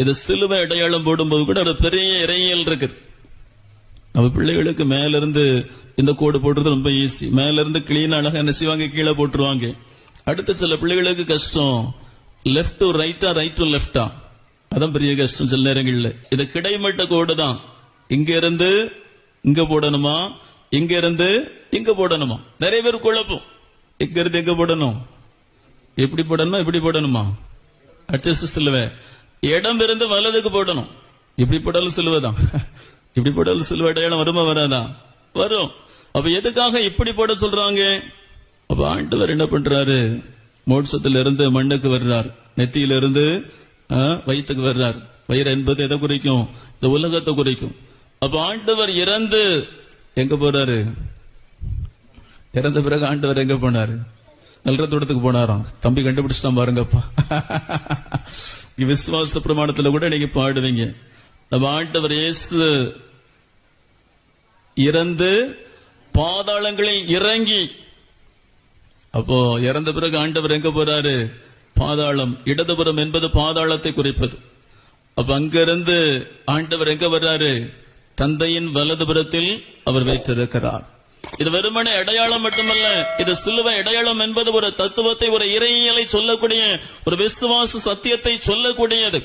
இது சிலுவை அடையாளம் போடும்போது கூட ஒரு பெரிய இறையியல் இருக்குது. நம்ம பிள்ளைகளுக்கு மேல இருந்து இந்த கோடு போடுறது ரொம்ப ஈஸி. மேல இருந்து கிளீன் அழகா என்ன செய்வாங்க, கீழே போட்டுருவாங்க. அடுத்து சில பிள்ளைகளுக்கு கஷ்டம், லெப்ட் டு ரைட்டா, ரைட் டு லெப்டா, அதான் பெரிய கஷ்டம் சில நேரங்கள்ல. இது கிடைமட்ட கோடு தான். இங்க இருந்து இங்க போடணுமா, இங்க இருந்து இங்க போடணுமா? நிறைய பேர் குழப்பம். இங்க இருந்து எங்க போடணும், எப்படி போடணுமா, எப்படி போடணுமா? அட்ஜஸ்ட் சிலுவை. இடம் இருந்து வலதுக்கு போடணும். இப்படி போட்டாலும் சிலுவைதான். இப்படி போட்டாலும் சிலுவை அடையாளம் வருமா வராதா? வரும். அப்ப எதுக்காக இப்படி போட சொல்றாங்க? அப்ப ஆண்டவர் என்ன பண்றாரு, மோட்சத்துல இருந்து மண்ணுக்கு வர்றார், நெத்தியில இருந்து வயிற்றுக்கு வர்றார். வயிறு என்பது எதை குறிக்கும்? இந்த உலகத்தை குறிக்கும். அப்ப ஆண்டவர் இறந்து எங்க போறாரு? இறந்த பிறகு ஆண்டவர் எங்க போனாரு? நல்ல தூரத்துக்கு போனாராம். தம்பி கண்டுபிடிச்சுட்டான் பாருங்கப்பா. விசுவாச பிரமாணத்துல கூட நீங்க பாடுவீங்க, நம்ம ஆண்டவர் இயேசு இறந்து பாதாளங்களில் இறங்கி. அப்போ இறந்த பிறகு ஆண்டவர் எங்க போறாரு? பாதாளம். இடதுபுறம் என்பது பாதாளத்தை குறிப்பது. அப்ப அங்கிருந்து ஆண்டவர் எங்க வர்றாரு? தந்தையின் வலதுபுறத்தில் அவர் வைத்திருக்கிறார். இது வெறுமனே அடையாளம் மட்டுமல்ல, இது சிலுவை அடையாளம் என்பது ஒரு தத்துவத்தை, ஒரு இறையியலை சொல்லக்கூடிய, ஒரு விசுவாச சத்தியத்தை சொல்லக்கூடியது.